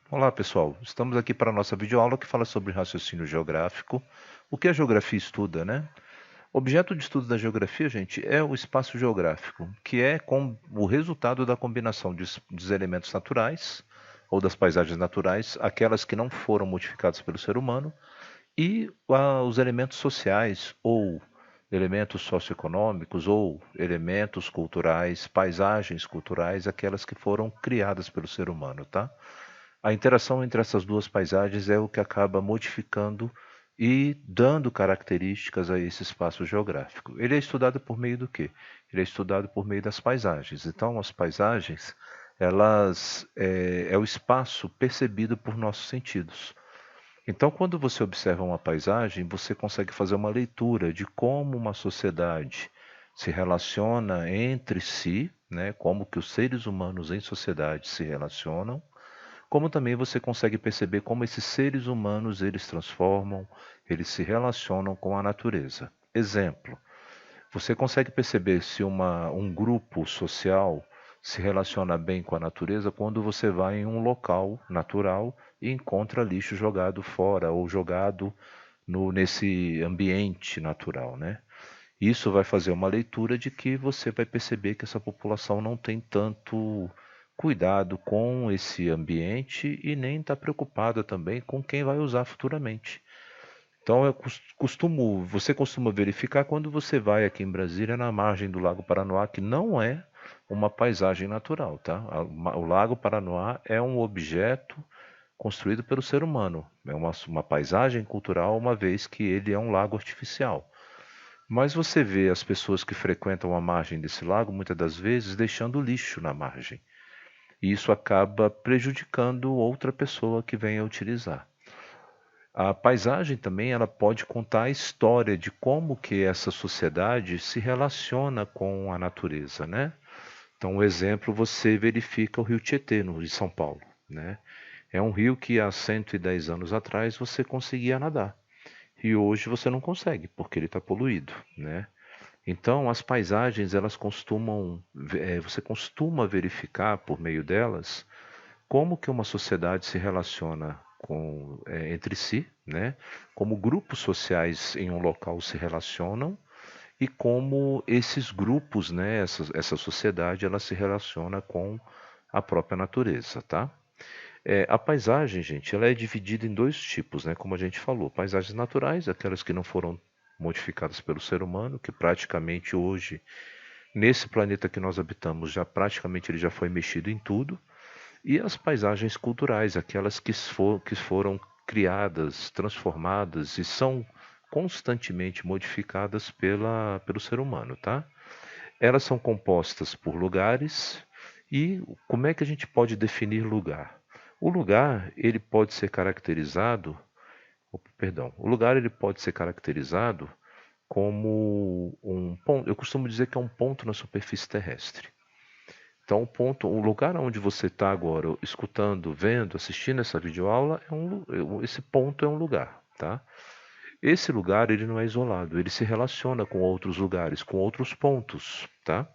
Olá, pessoal. Estamos aqui para a nossa videoaula que fala sobre raciocínio geográfico. O que a geografia estuda, né? O objeto de estudo da geografia, gente, é o espaço geográfico, que é o resultado da combinação dos elementos naturais ou das paisagens naturais, aquelas que não foram modificadas pelo ser humano, e os elementos sociais ou elementos socioeconômicos ou elementos culturais, paisagens culturais, aquelas que foram criadas pelo ser humano, tá? A interação entre essas duas paisagens é o que acaba modificando e dando características a esse espaço geográfico. Ele é estudado por meio do quê? Ele é estudado por meio das paisagens. Então, as paisagens, elas é o espaço percebido por nossos sentidos. Então, quando você observa uma paisagem, você consegue fazer uma leitura de como uma sociedade se relaciona entre si, né? Como que os seres humanos em sociedade se relacionam, como também você consegue perceber como esses seres humanos eles transformam, eles se relacionam com a natureza. Exemplo, você consegue perceber se um grupo social se relaciona bem com a natureza quando você vai em um local natural e encontra lixo jogado fora ou jogado nesse ambiente natural, né? Isso vai fazer uma leitura de que você vai perceber que essa população não tem tanto cuidado com esse ambiente e nem está preocupada também com quem vai usar futuramente. Então você costuma verificar quando você vai aqui em Brasília, na margem do Lago Paranoá, que não é uma paisagem natural, tá? O Lago Paranoá é um objeto construído pelo ser humano. É uma paisagem cultural, uma vez que ele é um lago artificial. Mas você vê as pessoas que frequentam a margem desse lago, muitas das vezes, deixando lixo na margem. E isso acaba prejudicando outra pessoa que venha utilizar. A paisagem também ela pode contar a história de como que essa sociedade se relaciona com a natureza, né? Então, um exemplo, você verifica o Rio Tietê, no de São Paulo, né? É um rio que há 110 anos atrás você conseguia nadar. E hoje você não consegue, porque ele está poluído, né? Então, as paisagens, você costuma verificar por meio delas como que uma sociedade se relaciona entre si, né? Como grupos sociais em um local se relacionam e como esses grupos, né? Essa sociedade, ela se relaciona com a própria natureza, tá? A paisagem, gente, ela é dividida em dois tipos, né? Como a gente falou, paisagens naturais, aquelas que não foram modificadas pelo ser humano, que praticamente hoje, nesse planeta que nós habitamos, já praticamente ele já foi mexido em tudo, e as paisagens culturais, aquelas que foram criadas, transformadas e são constantemente modificadas pelo ser humano, tá? Elas são compostas por lugares e como é que a gente pode definir lugar? O lugar, ele pode ser caracterizado, perdão, o lugar ele pode ser caracterizado como um ponto, eu costumo dizer que é um ponto na superfície terrestre. Então, o lugar onde você está agora, escutando, vendo, assistindo essa videoaula, esse ponto é um lugar, tá? Esse lugar ele não é isolado, ele se relaciona com outros lugares, com outros pontos, tá?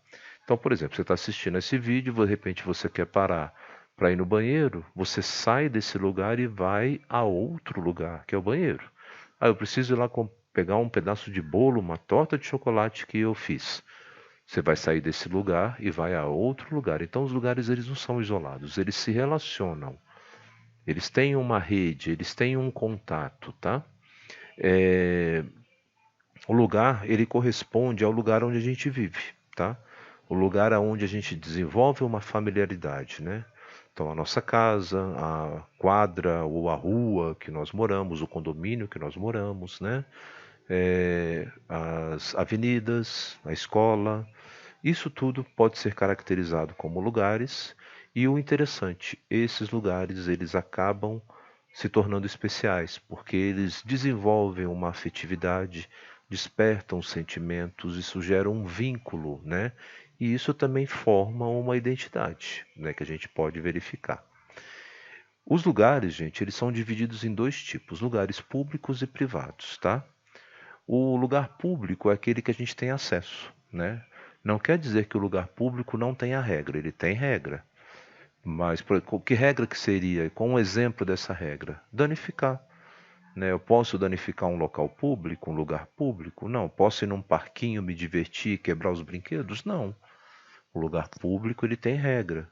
Então, por exemplo, você está assistindo esse vídeo, de repente você quer parar para ir no banheiro, você sai desse lugar e vai a outro lugar, que é o banheiro. Ah, eu preciso ir lá pegar um pedaço de bolo, uma torta de chocolate que eu fiz. Você vai sair desse lugar e vai a outro lugar. Então, os lugares eles não são isolados, eles se relacionam. Eles têm uma rede, eles têm um contato, tá? É, O lugar, ele corresponde ao lugar onde a gente vive, tá? O lugar onde a gente desenvolve uma familiaridade, né? Então, a nossa casa, a quadra ou a rua que nós moramos, o condomínio que nós moramos, né? As avenidas, a escola, isso tudo pode ser caracterizado como lugares. E o interessante, esses lugares eles acabam se tornando especiais, porque eles desenvolvem uma afetividade, despertam sentimentos, isso gera um vínculo, né? E isso também forma uma identidade, né, que a gente pode verificar. Os lugares, gente, eles são divididos em dois tipos, lugares públicos e privados, tá? O lugar público é aquele que a gente tem acesso, né? Não quer dizer que o lugar público não tenha regra, ele tem regra. Mas que regra que seria? Com um exemplo dessa regra, danificar. Né? Eu posso danificar um local público, um lugar público? Não. Posso ir num parquinho, me divertir, quebrar os brinquedos? Não. O lugar público ele tem regra.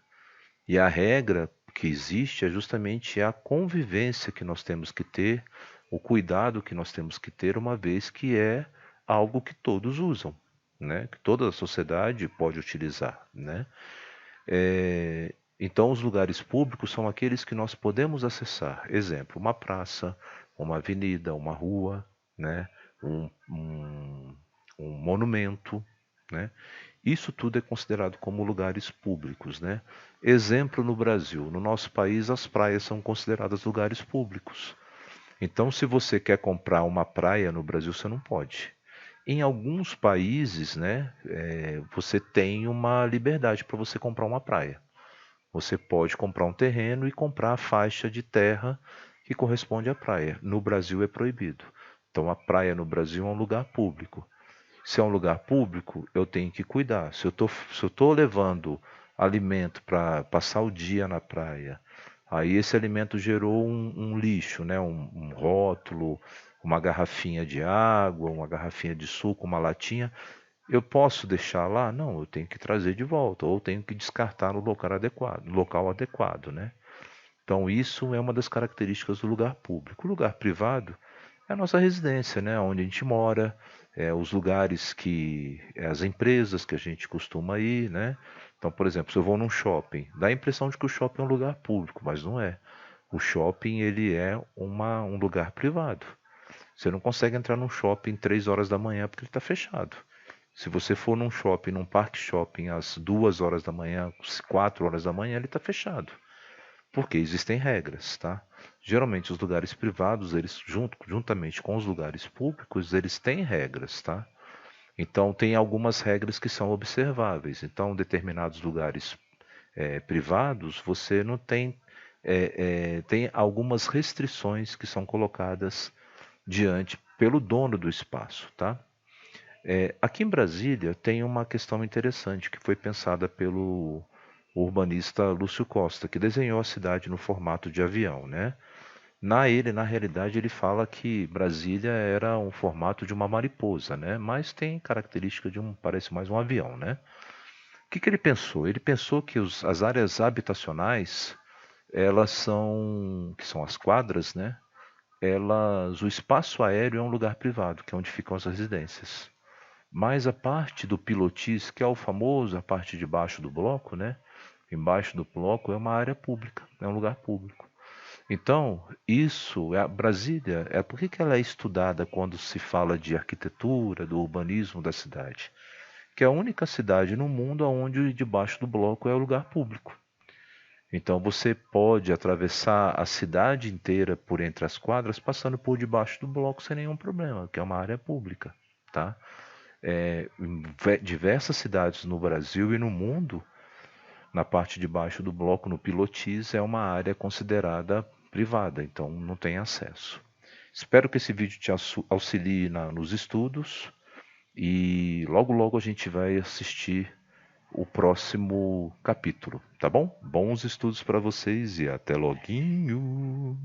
E a regra que existe é justamente a convivência que nós temos que ter, o cuidado que nós temos que ter, uma vez que é algo que todos usam, né? Que toda a sociedade pode utilizar, né? Então, os lugares públicos são aqueles que nós podemos acessar. Exemplo, uma praça, uma avenida, uma rua, né? Um monumento, né? Isso tudo é considerado como lugares públicos, né? Exemplo no Brasil, no nosso país as praias são consideradas lugares públicos. Então, se você quer comprar uma praia no Brasil, você não pode. Em alguns países, né, você tem uma liberdade para você comprar uma praia. Você pode comprar um terreno e comprar a faixa de terra que corresponde à praia. No Brasil é proibido. Então, a praia no Brasil é um lugar público. Se é um lugar público, eu tenho que cuidar. Se eu tô levando alimento para passar o dia na praia, aí esse alimento gerou um lixo, né? Um rótulo, uma garrafinha de água, uma garrafinha de suco, uma latinha. Eu posso deixar lá? Não, eu tenho que trazer de volta, ou tenho que descartar no local adequado, né? Então isso é uma das características do lugar público. O lugar privado é a nossa residência, né? Onde a gente mora, os lugares que, as empresas que a gente costuma ir, né? Então, por exemplo, se eu vou num shopping, dá a impressão de que o shopping é um lugar público, mas não é. O shopping ele é um lugar privado. Você não consegue entrar num shopping 3 horas da manhã porque ele está fechado. Se você for num shopping, num parque shopping às 2 horas da manhã, 4 horas da manhã, ele está fechado. Porque existem regras, tá? Geralmente os lugares privados, eles juntamente com os lugares públicos, eles têm regras, tá? Então tem algumas regras que são observáveis. Então, determinados lugares privados, você não tem tem algumas restrições que são colocadas diante pelo dono do espaço, tá? Aqui em Brasília tem uma questão interessante que foi pensada pelo urbanista Lúcio Costa, que desenhou a cidade no formato de avião, né? Na realidade, ele fala que Brasília era um formato de uma mariposa, né? Mas tem característica de parece mais um avião, né? O que que ele pensou? Ele pensou que as áreas habitacionais, que são as quadras, né? O espaço aéreo é um lugar privado, que é onde ficam as residências. Mas a parte do pilotis, que é o famoso, a parte de baixo do bloco, né? Embaixo do bloco é uma área pública, é um lugar público. Então, Brasília, por que ela é estudada quando se fala de arquitetura, do urbanismo da cidade? Que é a única cidade no mundo onde debaixo do bloco é o lugar público. Então você pode atravessar a cidade inteira por entre as quadras, passando por debaixo do bloco sem nenhum problema, que é uma área pública, tá? Em diversas cidades no Brasil e no mundo, na parte de baixo do bloco, no pilotis, é uma área considerada privada, então não tem acesso. Espero que esse vídeo te auxilie nos estudos e logo logo a gente vai assistir o próximo capítulo, tá bom? Bons estudos para vocês e até loguinho!